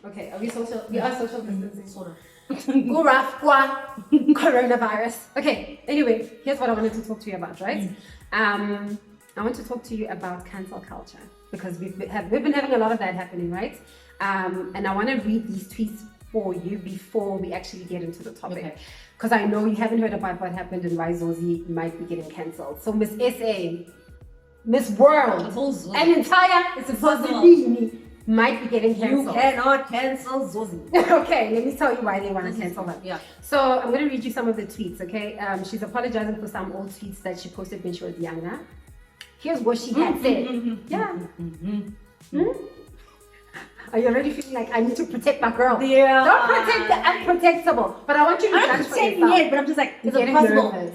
Okay, are we social? We are social distancing. Sort of. Coronavirus. Okay, anyway, here's what I wanted to talk to you about, right? I want to talk to you about cancel culture because we've been having a lot of that happening, right? And I want to read these tweets for you before we actually get into the topic. Because I know you haven't heard about what happened and why Zozi might be getting cancelled. So Miss SA, Miss World, an entire Zozibini might be getting cancelled. You cannot cancel Zozi. Okay, let me tell you why they want to cancel her. Yeah. So I'm going to read you some of the tweets, okay? She's apologizing for some old tweets that she posted when she was younger. Here's what she had said. Yeah. Are you already feeling like I need to protect my girl? Yeah. Don't protect the unprotectable. But I want you to judge for yourself. Yet, but I'm just like, is it possible? Is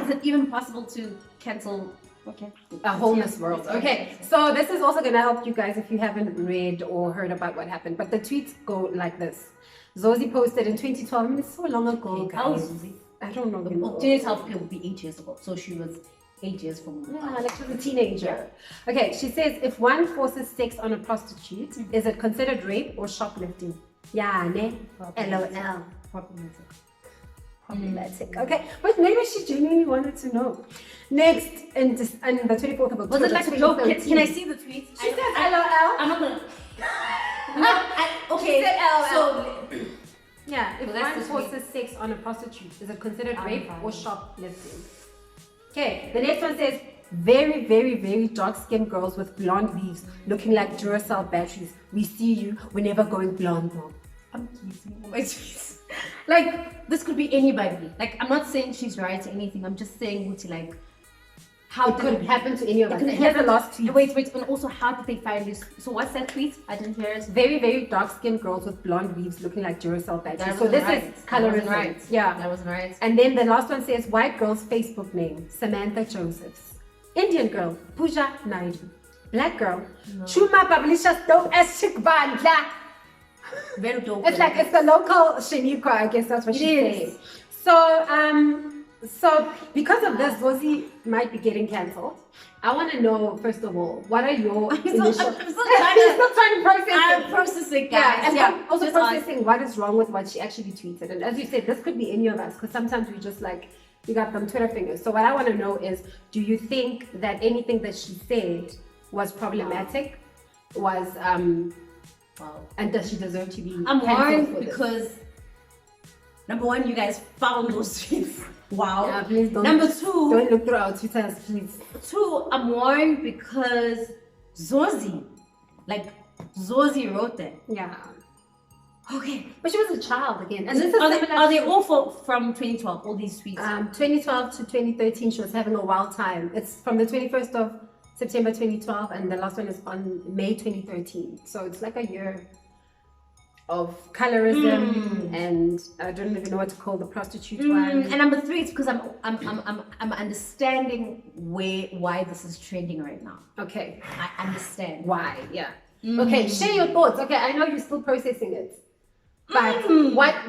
it even possible to cancel? Okay. A wholeness world. Okay, so this is also going to help you guys if you haven't read or heard about what happened. But the tweets go like this. Zozi posted in 2012. I mean, it's so long ago, guys. How old is Zozi? I don't know. 2012 would be 8 years ago. So she was 8 years from now. Yeah, like she was a teenager. Okay, she says, if one forces sex on a prostitute, is it considered rape or shoplifting? Yeah, ne? LOL. Problematic. Okay, but maybe she genuinely wanted to know. Next, in the 24th of October. Was it like a joke? Can I see the tweet? She says LOL. I'm not gonna. Okay, she said LOL. so yeah, if that's one the forces sex on a prostitute, is it considered rape or shoplifting? Okay, the next one says, very, very, very dark-skinned girls with blonde weaves looking like Duracell batteries. We see you, we're never going blonde though. I'm kissing my tweets. Like, this could be anybody. Like, I'm not saying she's right or anything. I'm just saying, like, how it could happen to any of us. Here's the last tweet. Wait, and also, how did they find this? So what's that tweet? I didn't hear it. Very, very dark-skinned girls with blonde weaves looking like Duracell batteries. So this is colorism. Right. Yeah. That wasn't right. And then the last one says, white girl's Facebook name, Samantha Josephs. Indian girl, Pooja Naidu. Black girl, Chuma Publishers Dope as Chikbandla. Very dope. It's like, it's the local Shaniqua, I guess that's what she's saying. So because of this, Zozi might be getting cancelled. I want to know, first of all, what are your initial... I'm still trying to process I'm processing, guys. Yeah, and I'm also processing what is wrong with what she actually tweeted. And as you said, this could be any of us, because sometimes we just like, we got them Twitter fingers. So what I want to know is, do you think that anything that she said was problematic? And does she deserve to be I'm cancelled worried because, number one, you guys found those tweets. Wow. Yeah, please don't. Number two, don't look through our Twitters, please. Two, I'm worried because Zozi wrote that. Yeah. Okay. But she was a child again. And are they all from 2012, all these tweets? 2012 to 2013, she was having a wild time. It's from the 21st of September 2012, and the last one is on May 2013. So it's like a year of colorism, and I don't even know what to call the prostitute one. And number three, it's because I'm understanding why this is trending right now. Okay, I understand why. Yeah. Okay, share your thoughts. Okay, I know you're still processing it. But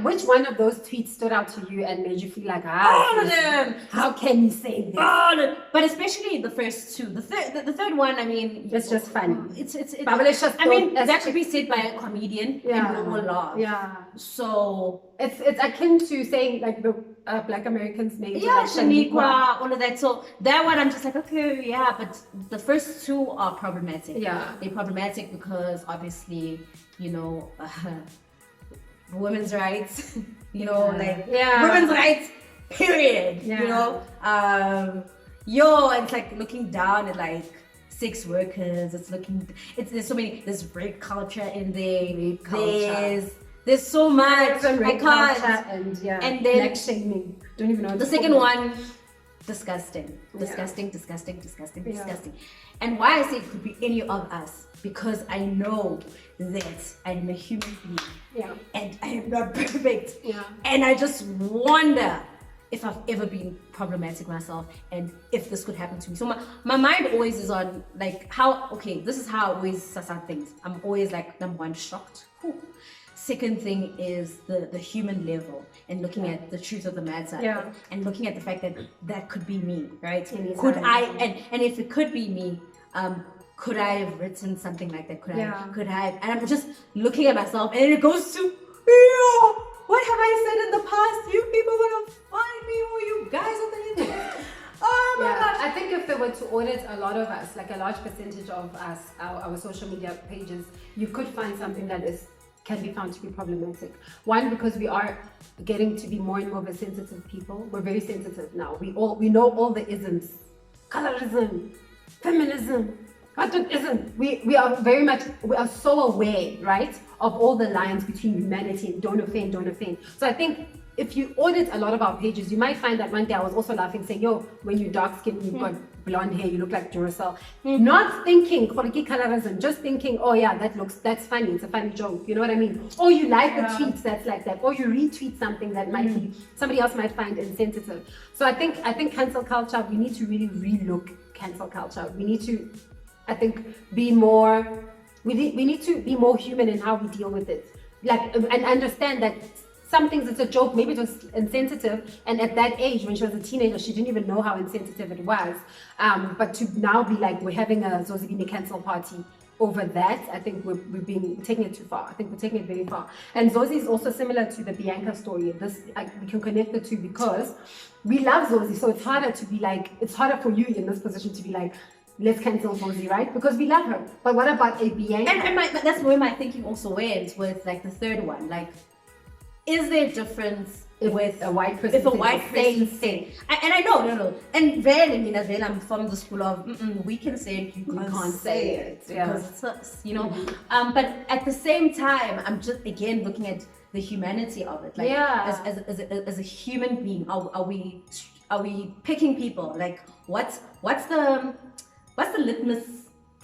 which one of those tweets stood out to you and made you feel like, all of them? How can you say this? All of them. But especially the first two. The third one, I mean, it's just funny. I mean, that should be said by a comedian, and we will laugh. Yeah. So it's akin to saying like the Black Americans' names. Yeah, like Shaniqua, all of that. So that one, I'm just like, okay, yeah. But the first two are problematic. Yeah. They're problematic because obviously, women's rights, women's rights, period. Yeah. It's like looking down at like sex workers. There's so many. There's rape culture in there. There's so much. I can't. And then black shaming. Don't even know. The second one, disgusting. And why I say it could be any of us, because I know that I'm a human being. Yeah. And I am not perfect. Yeah. And I just wonder if I've ever been problematic myself and if this could happen to me. So my mind always is on like this is how I always suss out things. I'm always like, number one, shocked. Whew. Second thing is the human level and looking at the truth of the matter and looking at the fact that could be me, right? Could I, and if it could be me, could I have written something like that? Could Yeah. I? And I'm just looking at myself, and it goes to, yeah, what have I said in the past? You people gonna find me, or you guys on the internet? Oh my gosh. I think if they were to audit a lot of us, like a large percentage of us, our social media pages, you could find something that can be found to be problematic. One, because we are getting to be more and more of a sensitive people. We're very sensitive now. We know all the isms. Colorism, feminism, what it isn't. We are so aware, right, of all the lines between humanity and don't offend. So I think if you audit a lot of our pages, you might find that one day I was also laughing, saying, yo, when you're dark skinned, you've got blonde hair, you look like Duracell. Not thinking khoriki colorism, just thinking, oh yeah, that's funny, it's a funny joke, you know what I mean? Or you like the tweets that's like that, or you retweet something that might be, somebody else might find insensitive. So I think cancel culture, we need to really relook cancel culture. We need to, I think, we need to be more human in how we deal with it. Like, and understand that some things it's a joke, maybe it was insensitive, and at that age when she was a teenager she didn't even know how insensitive it was, but to now be like we're having a Zozibini cancel party over that, I think we're taking it too far. I think we're taking it very far. And Zozi is also similar to the Bianca story. We can connect the two because we love Zozi, so it's harder for you in this position to be like, let's cancel Zozi, right? Because we love her. But what about a Bianca? And that's where my thinking also went with like the third one. Like, is there a difference with a white person? If a white person saying, and I know, and then I'm from the school of we can say it, you can't say it because it's us, you know. But at the same time, I'm just again looking at the humanity of it. Like, as a human being, are we picking people? Like, what's the litmus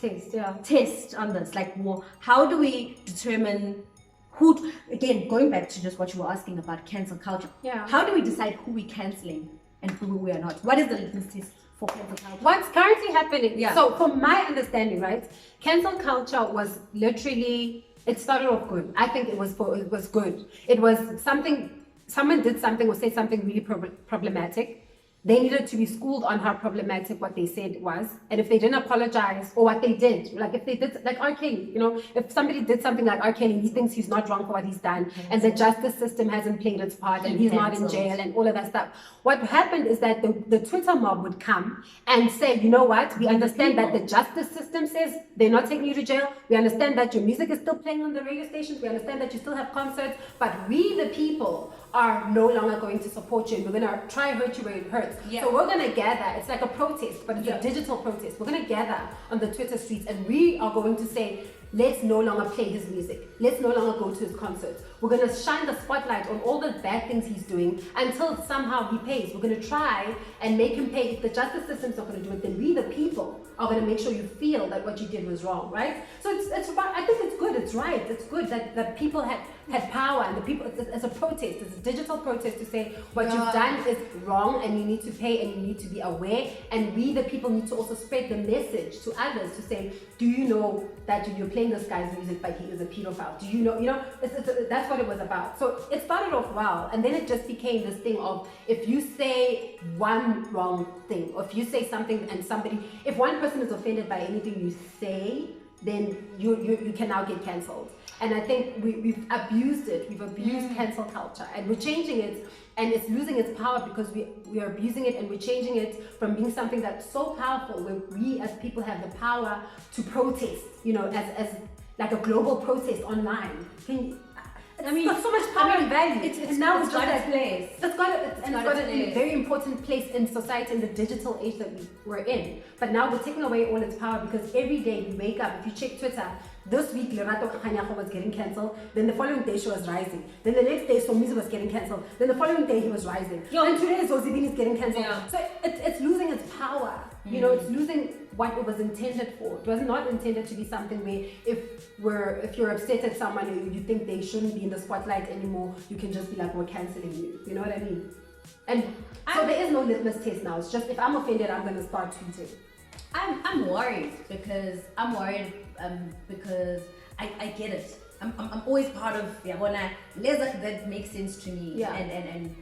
test on this? Like, how do we determine who, again, going back to just what you were asking about cancel culture, how do we decide who we're canceling and who we are not? What is the litmus test for cancel culture? What's currently happening? So from my understanding, right, cancel culture was literally, it started off good. I think it was good. It was someone did something or said something really problematic. They needed to be schooled on how problematic what they said was, and if they didn't apologize or what they did, like if they did, like R. Kelly, you know, if somebody did something like R. Kelly, he thinks he's not wrong for what he's done, and the justice system hasn't played its part, and he's not in jail, and all of that stuff. What happened is that the Twitter mob would come and say, you know what, we understand that the justice system says they're not taking you to jail. We understand that your music is still playing on the radio stations. We understand that you still have concerts, but we, the people, are no longer going to support you, and we're going to try and hurt you where it hurts. So we're going to gather. It's like a protest, but it's a digital protest. We're going to gather on the Twitter streets, and we are going to say, let's no longer play his music. Let's no longer go to his concerts. We're going to shine the spotlight on all the bad things he's doing until somehow he pays. We're going to try and make him pay. If the justice system's not going to do it, then we, the people, are going to make sure you feel that what you did was wrong, right? So it's I think it's good. It's right. It's good that people had power, and the people, it's a protest. It's a digital protest to say what you've done is wrong, and you need to pay, and you need to be aware. And we, the people, need to also spread the message to others to say, do you know that you're playing this guy's music, but he is a pedophile? Do you know? That's what it was about. So it started off well, and then it just became this thing of, if you say one wrong thing, or if you say something and if one person is offended by anything you say, then you can now get cancelled. And I think we've abused it. We've abused cancel culture, and we're changing it, and it's losing its power because we are abusing it, and we're changing it from being something that's so powerful, where we as people have the power to protest, you know, as like a global protest online. It's got so much power and value. It's now just got a place. It's got a very important place in society in the digital age that we're in. But now we're taking away all its power, because every day we wake up, if you check Twitter, this week Lerato Khanyaho was getting cancelled, then the following day she was rising, then the next day Somizi was getting cancelled, then the following day he was rising, and today Zozibini is getting cancelled. So it's losing its power. You know, it's losing what it was intended for. It was not intended to be something where if you're upset at someone or you think they shouldn't be in the spotlight anymore, you can just be like, we're cancelling you. You know what I mean? And so there is no litmus test now. It's just, if I'm offended, I'm going to start tweeting. I'm worried because I get it. I'm always part of that makes sense to me. And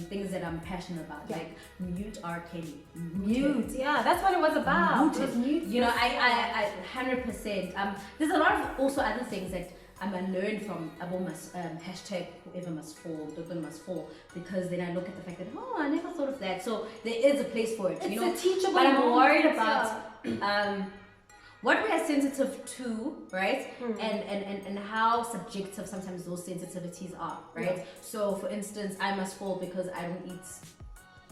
things that I'm passionate about, like mute R. Kelly. Mute, yeah, that's what it was about. It was mute. You know, I 100%. There's a lot of also other things that I learned from hashtag whoever must fall, Durban must fall, because then I look at the fact that I never thought of that. So there is a place for it. It's you know, a teachable but I'm moment, worried about what we are sensitive to, right? And how subjective sometimes those sensitivities are, right? Yeah. So for instance, I must fall because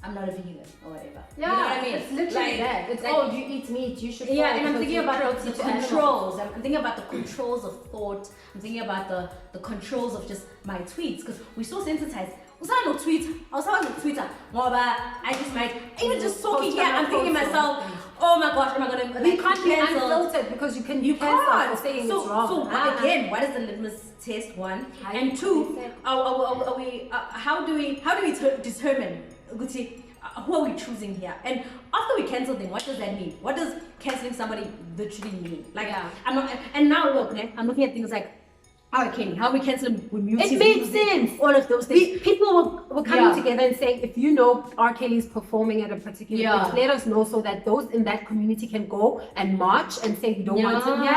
I'm not a vegan or whatever. Yeah, you know what I mean? It's literally that. It's like, you eat meat, you should. Yeah, and I'm thinking about the to controls. I'm thinking about the controls of thought. I'm thinking about the controls of just my tweets, because we're so sensitized. I was on Twitter. I just might even just talking here. I'm thinking myself, oh my gosh, am I gonna? We can't be unfiltered because you can't for saying so, it's wrong. So again, what is the litmus test? One and two. Are we? How do we determine? Who are we choosing here? And after we cancel them, what does that mean? What does canceling somebody literally mean? Like, I'm not. And now look, I'm looking at things like, okay, how we cancel them? We mute. It made sense. All of those things. People were coming together and saying, if you know R. Kelly is performing at a particular place, let us know so that those in that community can go and march and say we don't want him here.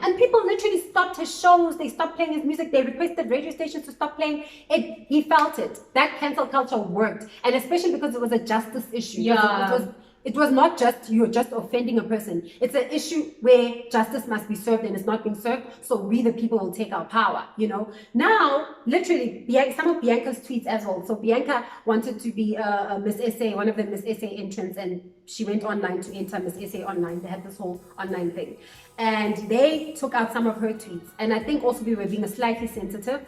And people literally stopped his shows. They stopped playing his music. They requested radio stations to stop playing it. He felt it. That cancel culture worked, and especially because it was a justice issue. It was not just you're just offending a person. It's an issue where justice must be served and it's not being served. So we, the people, will take our power, you know. Now, literally, some of Bianca's tweets as well. So Bianca wanted to be a Miss SA, one of the Miss SA entrants, and she went online to enter Miss SA online. They had this whole online thing. And they took out some of her tweets. And I think also we were being slightly sensitive,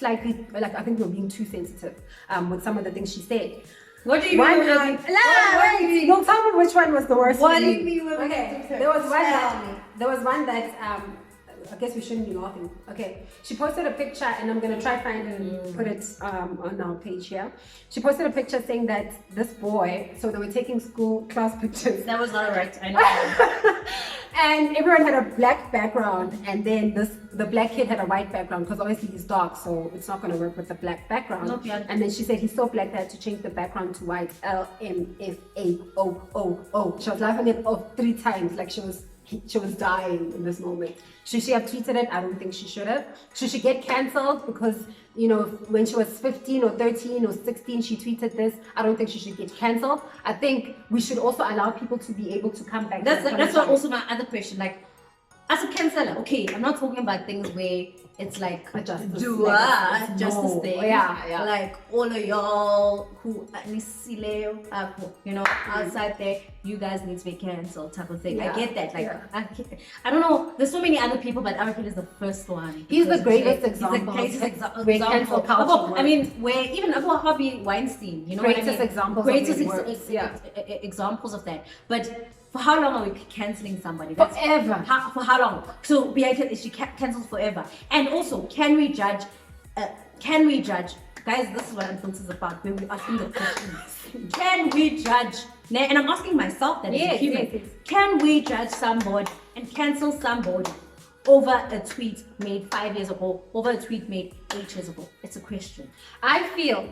I think we were being too sensitive with some of the things she said. What do you mean? Don't tell me which one was the worst. What do you mean? Okay, there was one that I guess we shouldn't be laughing. Okay, she posted a picture, and I'm gonna try find and put it on our page here. She posted a picture saying that this boy, so they were taking school class pictures. That was not right. I know. And everyone had a black background, and then the black kid had a white background because obviously he's dark, so it's not going to work with the black background. And then she said he's so black they had to change the background to white. LMFAOOO. She was laughing it off 3 times, like she was dying in this moment. Should she have tweeted it? I don't think she should have. Should she get cancelled because, you know, when she was 15 or 13 or 16 she tweeted this? I don't think she should get cancelled. I think we should also allow people to be able to come back. That's what also my other question. Like, as a canceller, okay, I'm not talking about things where it's like a justice thing. Yeah. Like all of y'all who you know, outside there, you guys need to be cancelled type of thing. I get that. Like I don't know. There's so many other people, but Arakel is the first one. He's the greatest example. He's the greatest example. I mean, where even Abu Harvey Weinstein, you know, greatest examples of that. But for how long are we cancelling somebody? Forever. For how long? So Bianca, is she cancelled forever? And also, can we judge? Guys, this is what Unfiltered is about. When we asking the questions, can we judge? And I'm asking myself that as a human. Yes. Can we judge somebody and cancel somebody over a tweet made 5 years ago, over a tweet made 8 years ago? It's a question. I feel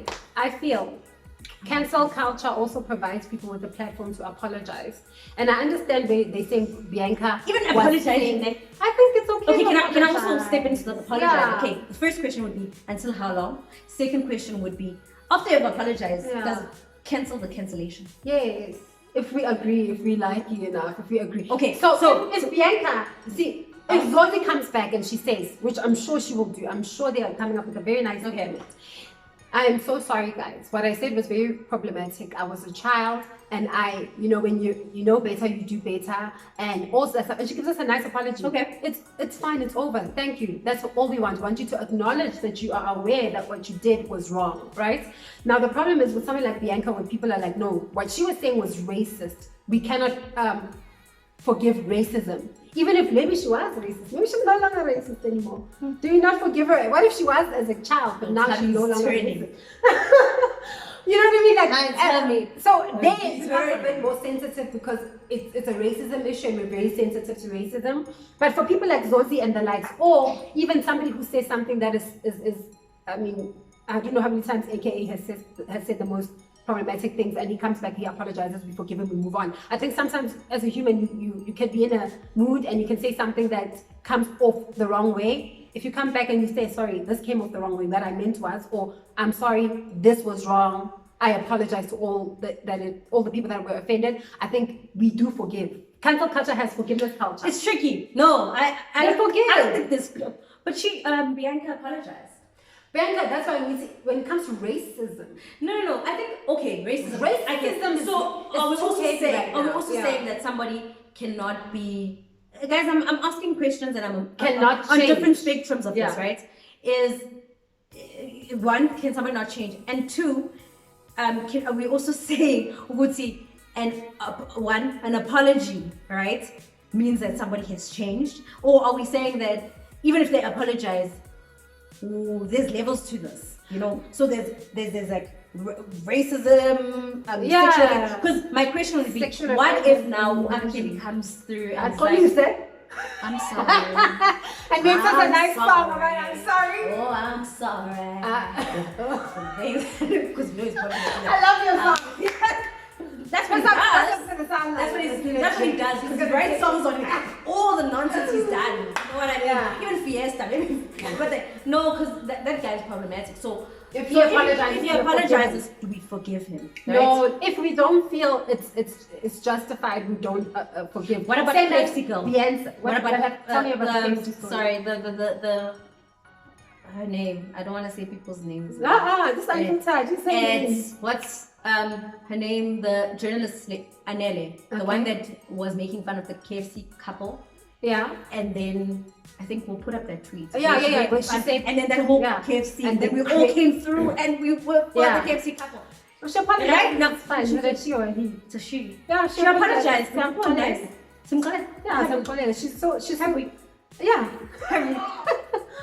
cancel culture also provides people with a platform to apologize. And I understand they think Bianca even apologizing. I think it's okay. Okay, can I also step into the apologize? Yeah. Okay, the first question would be until how long? Second question would be after you've apologized, does it cancel the cancellation? Yes. If we agree, if we like you enough, if we agree. Okay, so if Bianca, see, if Zozi comes back and she says, which I'm sure she will do, I'm sure they are coming up with a very nice argument. I am so sorry, guys. What I said was very problematic. I was a child, and when you know better, you do better, and also and she gives us a nice apology. Okay, it's fine. It's over. Thank you. That's all we want. We want you to acknowledge that you are aware that what you did was wrong, right? Now the problem is with something like Bianca, when people are like, no, what she was saying was racist. We cannot forgive racism. Even if maybe she was racist, maybe she's no longer racist anymore. Do you not forgive her? What if she was as a child, but now she's no longer racist? You know what I mean? Like, so they become a bit more sensitive because it's a racism issue, and we're very sensitive to racism. But for people like Zozi and the likes, or even somebody who says something that is I don't know how many times AKA has said the most problematic things, and he comes back, he apologizes, we forgive him, we move on. I think sometimes as a human, you can be in a mood and you can say something that comes off the wrong way. If you come back and you say, sorry, this came off the wrong way, that I meant was, or I'm sorry, this was wrong, I apologize to all the people that were offended, I think we do forgive. Cancel culture has forgiveness culture. It's tricky. No, I forgive. I don't think this. But Bianca apologized. Bianca, that's why when it comes to racism. No. I think racism. Racism I get. So are we also saying that somebody cannot be? Guys, I'm asking questions and I'm on different spectrums of this, right? Is one, can somebody not change? And two, are we also saying Uguti, an apology, right, means that somebody has changed? Or are we saying that even if they apologize, there's levels to this, so there's like racism, because my question would be, what if now Akili comes through and it's like, you said? I'm sorry. And then it's a nice song, right? I'm sorry. Oh, I'm sorry. Because I love your song. That's what he does. That's what he does. Because he writes songs on all the nonsense he's done. You know what I mean? Yeah. Even Fiesta, maybe. But because that guy is problematic. So if he apologizes, do we forgive him? Right? No, if we don't feel it's justified, we don't forgive. What about KFC girl? Bianca. What about tell me about the KFC story. Sorry, the her name. I don't want to say people's names. Just I'm tired. Just say it's what's her name, the journalist Anele, the one that was making fun of the KFC couple. Yeah. And then I think we'll put up that tweet. Yeah. But she said, and then that whole KFC, and then we all came through and we were for the KFC couple. Well, she apologized. Right? No, it's fine. She she or he. It's a she. Yeah, she apologized. She's happy. Yeah.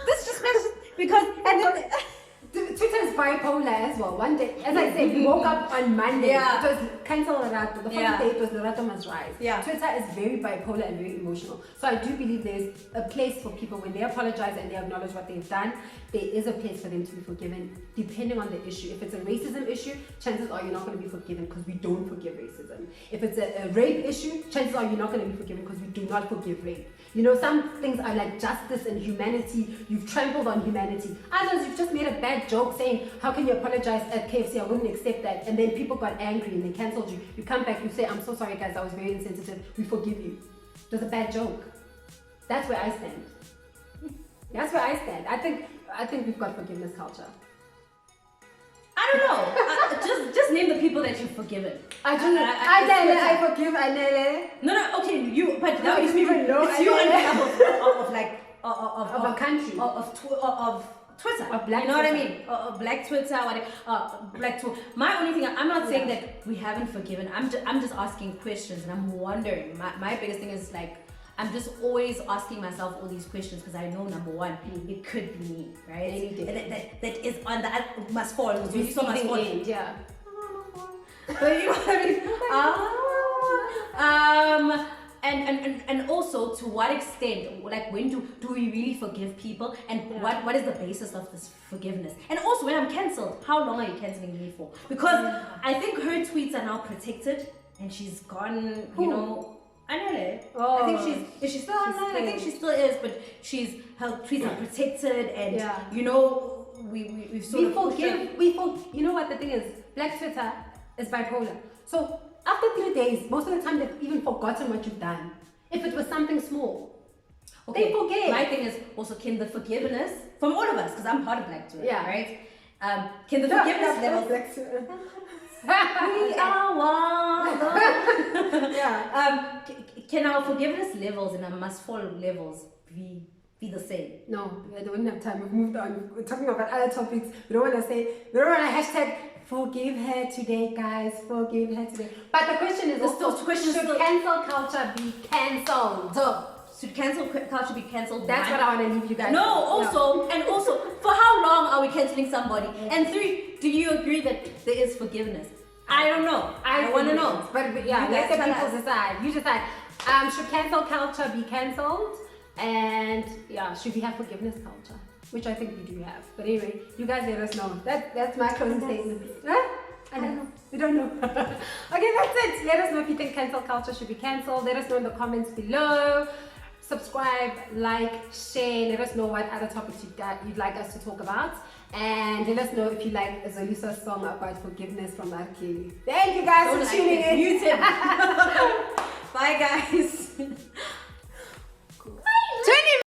This just makes because and then Twitter is bipolar as well. One day, as I said, we woke up on Monday. Yeah. It was cancel Lerato. The first day it was Lerato must rise. Yeah. Twitter is very bipolar and very emotional. So I do believe there's a place for people when they apologize and they acknowledge what they've done. There is a place for them to be forgiven, depending on the issue. If it's a racism issue, chances are you're not going to be forgiven because we don't forgive racism. If it's a rape issue, chances are you're not going to be forgiven because we do not forgive rape. Some things are like justice and humanity. You've trampled on humanity. Others, you've just made a bad joke saying, how can you apologize at KFC? I wouldn't accept that. And then people got angry and they cancelled you. You come back, you say, I'm so sorry guys, I was very insensitive. We forgive you. It was a bad joke. That's where I stand. That's where I stand. I think we've got forgiveness culture. I don't know. Just name the people that you've forgiven. I forgive Anele. No, okay, you. But now you even know. It's you on behalf of a country of Twitter. Of black. You know what I mean? Black Twitter, black Twitter. My only thing, I'm not saying that we haven't forgiven. I'm just asking questions and I'm wondering. My biggest thing is like, I'm just always asking myself all these questions because I know number one, it could be me, right? That is on that must fall. You saw must fall. Yeah. But you know what I mean? And also to what extent, like when do we really forgive people, and what is the basis of this forgiveness? And also when I'm cancelled, how long are you cancelling me for? Because I think her tweets are now protected and she's gone, I know that. Oh. I think she's still online. I think she still is, but her tweets are protected, and we've sort of forgive. You know what the thing is? Black Twitter is bipolar. So after 3 days, most of the time they've even forgotten what you've done. If it was something small, they forget. My thing is also, can the forgiveness from all of us, because I'm part of Black Twitter, right? Can the forgiveness level? We are one. Can our forgiveness levels and our must fall levels be the same? No, I don't have time. We've moved on. We're talking about other topics. We don't want to hashtag forgive her today, guys. Forgive her today. But the question is should cancel culture be cancelled? Should cancel culture be cancelled? That's what I want to leave you guys. And also, for how long are we cancelling somebody? And 3, do you agree that there is forgiveness? I don't know. I want to know. But let the people decide. You decide. Should cancel culture be cancelled? And should we have forgiveness culture? which I think we do have. But anyway, you guys let us know. That's my closing statement. Huh? I don't know. We don't know. Okay, that's it. Let us know if you think cancel culture should be cancelled. Let us know in the comments below. Subscribe, like, share. Let us know what other topics you'd like us to talk about. And let us know if you like Zolisa's song about forgiveness from Arkeli. Thank you guys for tuning in. Bye guys.